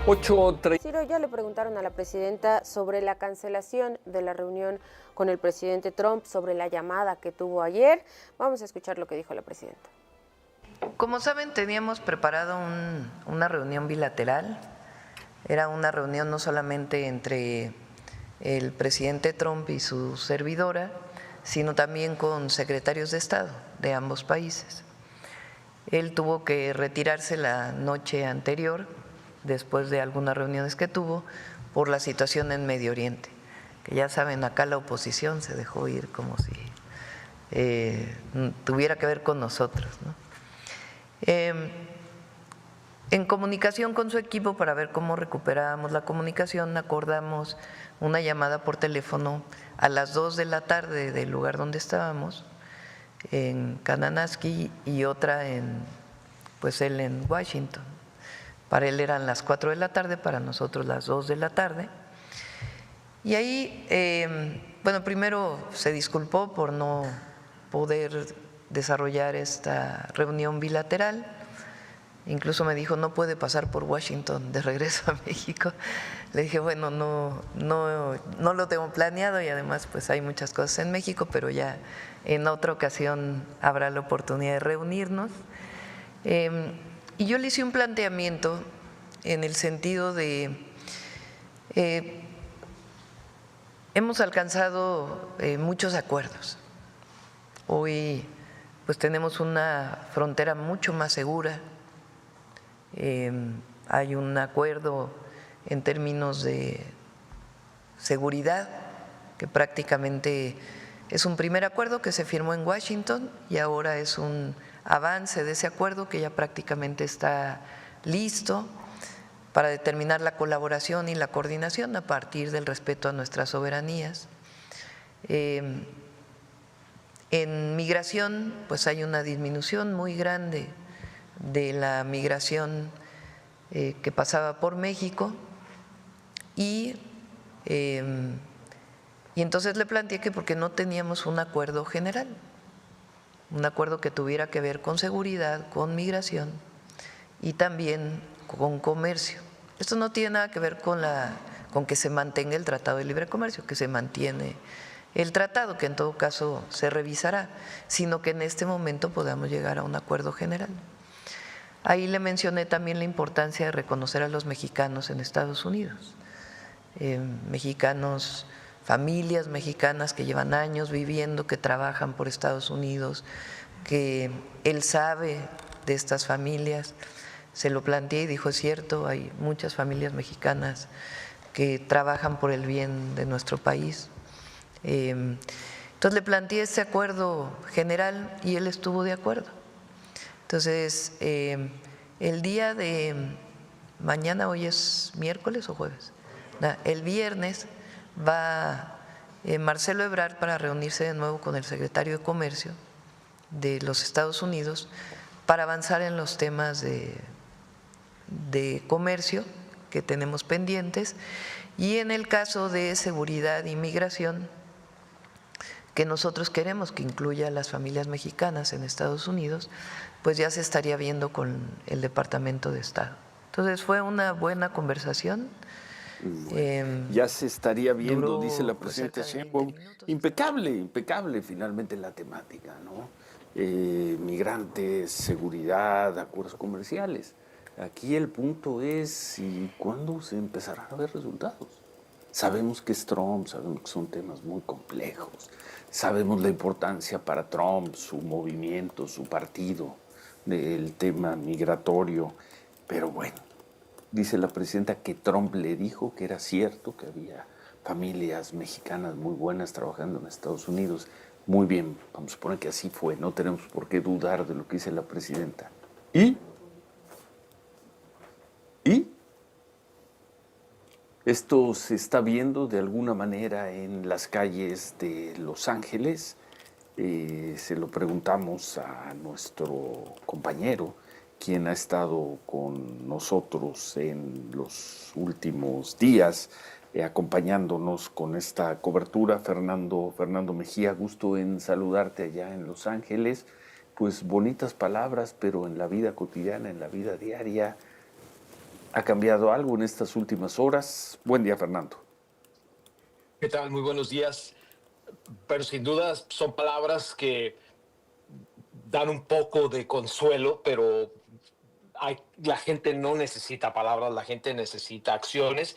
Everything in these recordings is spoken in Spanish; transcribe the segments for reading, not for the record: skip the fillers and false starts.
8:30. Ciro, ya le preguntaron a la presidenta sobre la cancelación de la reunión con el presidente Trump, sobre la llamada que tuvo ayer. Vamos a escuchar lo que dijo la presidenta. Como saben, teníamos preparado una reunión bilateral. Era una reunión no solamente entre el presidente Trump y su servidora, sino también con secretarios de Estado de ambos países. Él tuvo que retirarse la noche anterior, después de algunas reuniones que tuvo, por la situación en Medio Oriente, que ya saben, acá la oposición se dejó ir como si tuviera que ver con nosotros, ¿no? En comunicación con su equipo para ver cómo recuperábamos la comunicación, acordamos una llamada por teléfono a las 2 de la tarde del lugar donde estábamos, en Kananaskis, y otra pues él en Washington. Para él eran las 4 de la tarde, para nosotros las 2 de la tarde. Y ahí, bueno, primero se disculpó por no poder desarrollar esta reunión bilateral. Incluso me dijo, no puede pasar por Washington de regreso a México. Le dije, bueno, no lo tengo planeado y además pues hay muchas cosas en México, pero ya en otra ocasión habrá la oportunidad de reunirnos. Y yo le hice un planteamiento en el sentido de, hemos alcanzado muchos acuerdos. Hoy pues tenemos una frontera mucho más segura. Hay un acuerdo en términos de seguridad que prácticamente es un primer acuerdo que se firmó en Washington y ahora es un avance de ese acuerdo que ya prácticamente está listo para determinar la colaboración y la coordinación a partir del respeto a nuestras soberanías. En migración, pues hay una disminución muy grande de la migración que pasaba por México y entonces le planteé que porque no teníamos un acuerdo general, un acuerdo que tuviera que ver con seguridad, con migración y también con comercio. Esto no tiene nada que ver con que se mantenga el Tratado de Libre Comercio, que se mantiene el tratado, que en todo caso se revisará, sino que en este momento podamos llegar a un acuerdo general. Ahí le mencioné también la importancia de reconocer a los mexicanos en Estados Unidos, mexicanos, familias mexicanas que llevan años viviendo, que trabajan por Estados Unidos, que él sabe de estas familias. Se lo planteé y dijo, es cierto, hay muchas familias mexicanas que trabajan por el bien de nuestro país. Entonces le planteé ese acuerdo general y él estuvo de acuerdo. Entonces, el día de mañana, hoy es miércoles o jueves, el viernes va Marcelo Ebrard para reunirse de nuevo con el secretario de Comercio de los Estados Unidos para avanzar en los temas de comercio que tenemos pendientes y en el caso de seguridad y migración, que nosotros queremos que incluya a las familias mexicanas en Estados Unidos, pues ya se estaría viendo con el Departamento de Estado. Entonces fue una buena conversación. Ya se estaría viendo, duró, dice la pues, presidenta cerca de 20 Sheinbaum. minutos. Impecable finalmente la temática, ¿no? Migrantes, seguridad, acuerdos comerciales. Aquí el punto es, ¿y cuándo se empezarán a ver resultados? Sabemos que es Trump, sabemos que son temas muy complejos, sabemos la importancia para Trump, su movimiento, su partido, del tema migratorio, pero bueno, dice la presidenta que Trump le dijo que era cierto, que había familias mexicanas muy buenas trabajando en Estados Unidos. Muy bien, vamos a suponer que así fue, no tenemos por qué dudar de lo que dice la presidenta. ¿Y? Esto se está viendo de alguna manera en las calles de Los Ángeles. Se lo preguntamos a nuestro compañero, quien ha estado con nosotros en los últimos días, acompañándonos con esta cobertura. Fernando Mejía, gusto en saludarte allá en Los Ángeles. Pues bonitas palabras, pero en la vida cotidiana, en la vida diaria, ¿Ha cambiado algo en estas últimas horas? Buen día, Fernando. ¿Qué tal? Muy buenos días. Pero sin duda son palabras que dan un poco de consuelo, pero la gente no necesita palabras, la gente necesita acciones.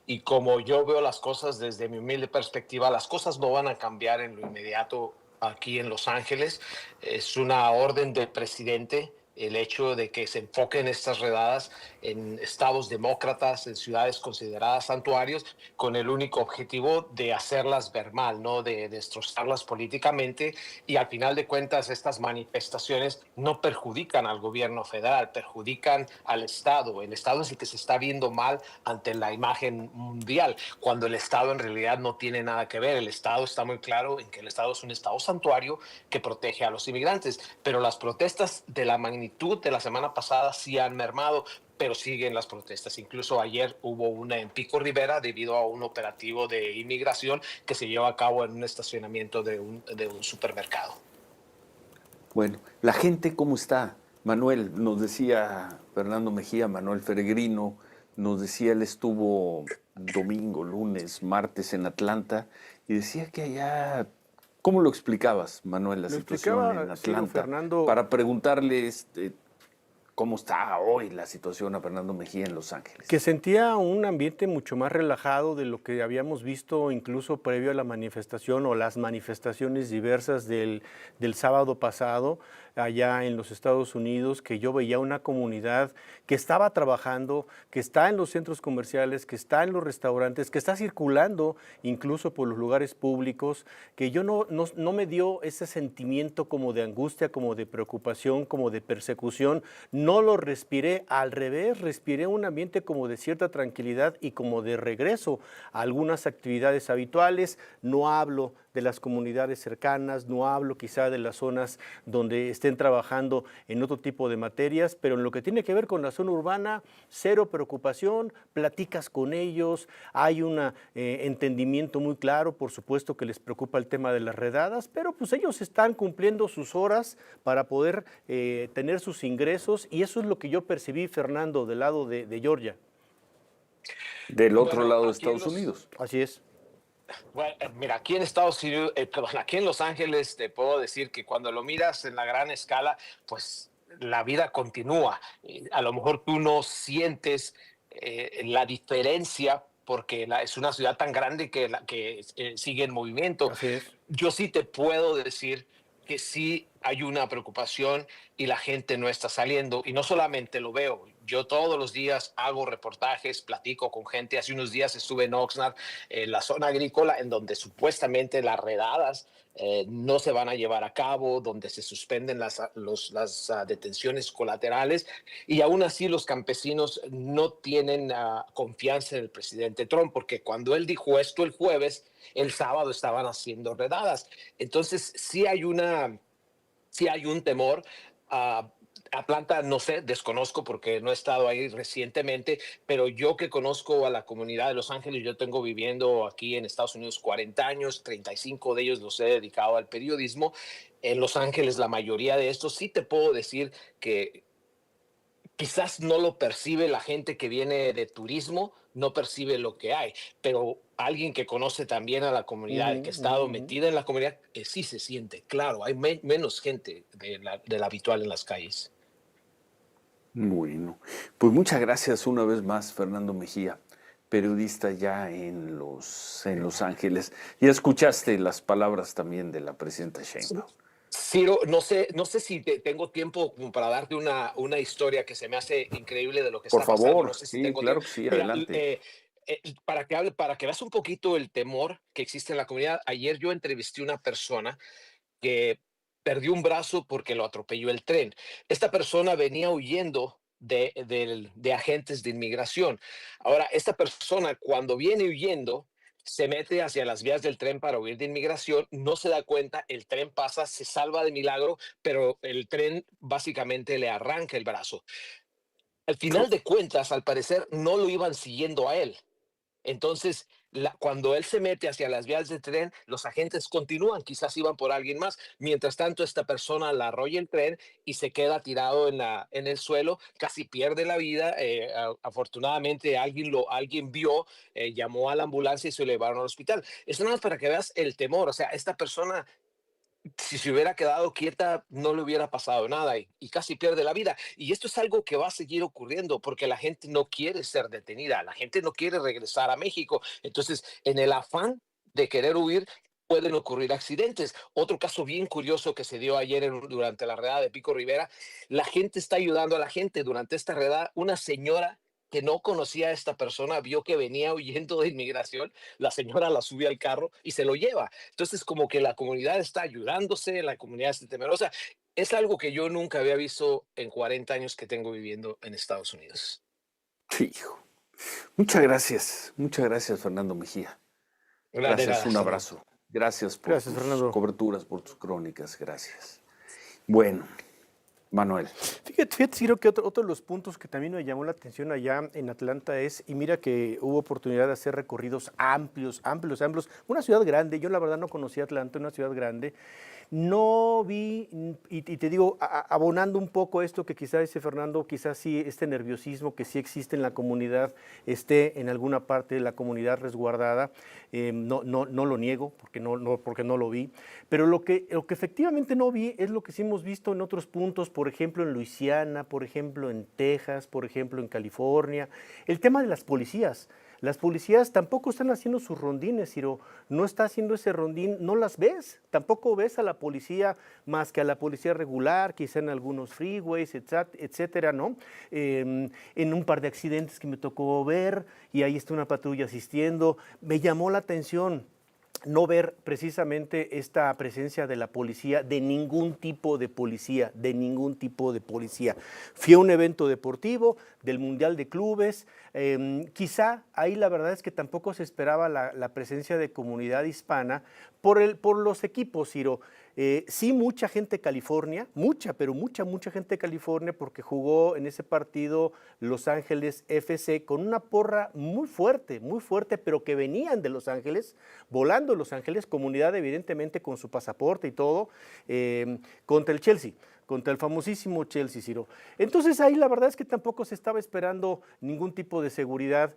Y como yo veo las cosas desde mi humilde perspectiva, las cosas no van a cambiar en lo inmediato aquí en Los Ángeles. Es una orden del presidente el hecho de que se enfoquen estas redadas en estados demócratas, en ciudades consideradas santuarios, con el único objetivo de hacerlas ver mal, ¿no? De destrozarlas políticamente. Y al final de cuentas, estas manifestaciones no perjudican al gobierno federal, perjudican al Estado. El Estado es el que se está viendo mal ante la imagen mundial, cuando el Estado en realidad no tiene nada que ver. El Estado está muy claro en que el Estado es un Estado santuario que protege a los inmigrantes, pero las protestas de la magnitud de la semana pasada sí han mermado, pero siguen las protestas. Incluso ayer hubo una en Pico Rivera debido a un operativo de inmigración que se llevó a cabo en un estacionamiento de un supermercado. Bueno, la gente, ¿cómo está? Manuel, nos decía Fernando Mejía, Manuel Feregrino, nos decía, él estuvo domingo, lunes, martes en Atlanta y decía que allá, ¿cómo lo explicabas, Manuel, la situación en Atlanta? Fernando, para preguntarle cómo está hoy la situación a Fernando Mejía en Los Ángeles. que sentía un ambiente mucho más relajado de lo que habíamos visto incluso previo a la manifestación o las manifestaciones diversas del sábado pasado allá en los Estados Unidos, que yo veía una comunidad que estaba trabajando, que está en los centros comerciales, que está en los restaurantes, que está circulando incluso por los lugares públicos, que yo no me dio ese sentimiento como de angustia, como de preocupación, como de persecución. No lo respiré, al revés, respiré un ambiente como de cierta tranquilidad y como de regreso a algunas actividades habituales. No hablo de las comunidades cercanas, no hablo quizá de las zonas donde estén trabajando en otro tipo de materias, pero en lo que tiene que ver con la zona urbana, cero preocupación, platicas con ellos, hay un entendimiento muy claro, por supuesto que les preocupa el tema de las redadas, pero pues ellos están cumpliendo sus horas para poder tener sus ingresos, y eso es lo que yo percibí, Fernando, del lado de Georgia. Del otro lado de Estados Unidos. Así es. Bueno, mira, aquí en Estados Unidos, aquí en Los Ángeles, te puedo decir que cuando lo miras en la gran escala, pues la vida continúa. A lo mejor tú no sientes la diferencia porque es una ciudad tan grande que sigue en movimiento. Así es. Yo sí te puedo decir que sí hay una preocupación y la gente no está saliendo. Y no solamente lo veo, yo todos los días hago reportajes, platico con gente. Hace unos días estuve en Oxnard, en la zona agrícola, en donde supuestamente las redadas no se van a llevar a cabo, donde se suspenden las detenciones colaterales, y aún así los campesinos no tienen confianza en el presidente Trump, porque cuando él dijo esto el jueves, el sábado estaban haciendo redadas. Entonces sí hay un temor. Atlanta, no sé, desconozco porque no he estado ahí recientemente, pero yo que conozco a la comunidad de Los Ángeles, yo tengo viviendo aquí en Estados Unidos 40 años, 35 de ellos los he dedicado al periodismo. En Los Ángeles, la mayoría de estos, sí te puedo decir que quizás no lo percibe la gente que viene de turismo, no percibe lo que hay, pero alguien que conoce también a la comunidad, que ha estado metida en la comunidad, sí se siente, claro, hay menos gente de la habitual en las calles. Bueno, pues muchas gracias una vez más, Fernando Mejía, periodista ya en Los Ángeles. Ya escuchaste las palabras también de la presidenta Sheinbaum. Ciro, no sé si tengo tiempo como para darte una historia que se me hace increíble de lo que Por está favor, pasando. No sé si sí, tengo claro tiempo. que sí, Mira, adelante. para que veas un poquito el temor que existe en la comunidad. Ayer yo entrevisté a una persona que perdió un brazo porque lo atropelló el tren. Esta persona venía huyendo de agentes de inmigración. Ahora, esta persona cuando viene huyendo se mete hacia las vías del tren para huir de inmigración, no se da cuenta, el tren pasa, se salva de milagro, pero el tren básicamente le arranca el brazo. Al final de cuentas, al parecer, no lo iban siguiendo a él. Entonces, cuando él se mete hacia las vías de tren, los agentes continúan, quizás iban por alguien más. Mientras tanto, esta persona la arrolla el tren y se queda tirado en el suelo, casi pierde la vida. Afortunadamente, alguien vio, llamó a la ambulancia y se lo llevaron al hospital. Eso nada más para que veas el temor. O sea, esta persona, si se hubiera quedado quieta, no le hubiera pasado nada y casi pierde la vida. Y esto es algo que va a seguir ocurriendo porque la gente no quiere ser detenida, la gente no quiere regresar a México. Entonces, en el afán de querer huir, pueden ocurrir accidentes. Otro caso bien curioso que se dio ayer durante la redada de Pico Rivera, la gente está ayudando a la gente. Durante esta redada, una señora que no conocía a esta persona vio que venía huyendo de inmigración, la señora la sube al carro y se lo lleva. Entonces, como que la comunidad está ayudándose, la comunidad está temerosa. Es algo que yo nunca había visto en 40 años que tengo viviendo en Estados Unidos. Hijo. Muchas gracias, Fernando Mejía. Gracias, un abrazo. Gracias por tus coberturas, por tus crónicas, gracias. Bueno, Manuel. Fíjate, Ciro, que otro de los puntos que también me llamó la atención allá en Atlanta es, y mira que hubo oportunidad de hacer recorridos amplios. Una ciudad grande, yo la verdad no conocía Atlanta, una ciudad grande. No vi, y te digo, abonando un poco esto que quizás dice Fernando, quizás sí este nerviosismo que sí existe en la comunidad, esté en alguna parte de la comunidad resguardada, no lo niego porque no lo vi, pero lo que efectivamente no vi es lo que sí hemos visto en otros puntos, por ejemplo en Luisiana, por ejemplo en Texas, por ejemplo en California, el tema de las policías. Las policías tampoco están haciendo sus rondines, Ciro, no está haciendo ese rondín, no las ves, tampoco ves a la policía más que a la policía regular, quizá en algunos freeways, etcétera, ¿no? En un par de accidentes que me tocó ver y ahí está una patrulla asistiendo, me llamó la atención no ver precisamente esta presencia de la policía, de ningún tipo de policía, Fui a un evento deportivo del Mundial de Clubes, quizá ahí la verdad es que tampoco se esperaba la presencia de comunidad hispana por los equipos, Ciro. Sí, mucha gente de California, mucha gente de California, porque jugó en ese partido Los Ángeles FC con una porra muy fuerte, pero que venían de Los Ángeles, volando Los Ángeles, comunidad evidentemente con su pasaporte y todo, contra el Chelsea. Contra el famosísimo Chelsea, Ciro. Entonces ahí la verdad es que tampoco se estaba esperando ningún tipo de seguridad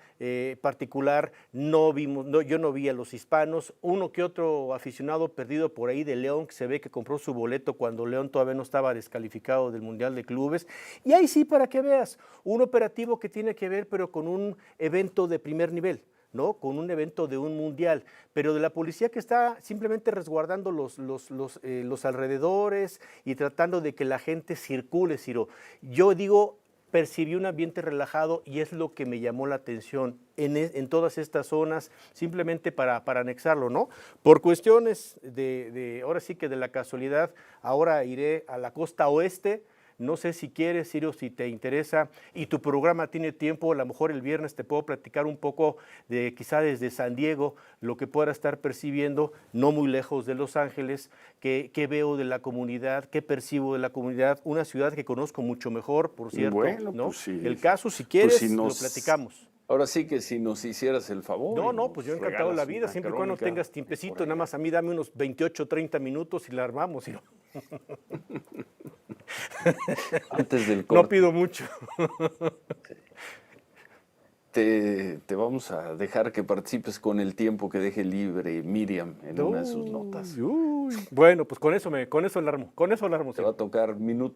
particular, yo no vi a los hispanos, uno que otro aficionado perdido por ahí de León, que se ve que compró su boleto cuando León todavía no estaba descalificado del Mundial de Clubes, y ahí sí, para que veas, un operativo que tiene que ver pero con un evento de primer nivel, ¿no? Con un evento de un mundial, pero de la policía que está simplemente resguardando los alrededores y tratando de que la gente circule, Ciro. Yo digo, percibí un ambiente relajado y es lo que me llamó la atención en todas estas zonas, simplemente para anexarlo, ¿no? Por cuestiones ahora sí que de la casualidad, ahora iré a la costa oeste. No sé si quieres, Ciro, si te interesa y tu programa tiene tiempo, a lo mejor el viernes te puedo platicar un poco de quizá desde San Diego, lo que pueda estar percibiendo, no muy lejos de Los Ángeles, qué veo de la comunidad, qué percibo de la comunidad, una ciudad que conozco mucho mejor, por cierto, bueno, ¿no? Pues sí. El caso, si quieres, pues lo platicamos. Ahora sí que si nos hicieras el favor. No, pues yo encantado de la vida, siempre y cuando tengas tiempecito, nada más a mí dame unos 28, 30 minutos y la armamos, Ciro. Antes del corte. No pido mucho. Te vamos a dejar que participes con el tiempo que deje libre Miriam en una de sus notas. Bueno, pues con eso la armo. Te va a tocar minutos.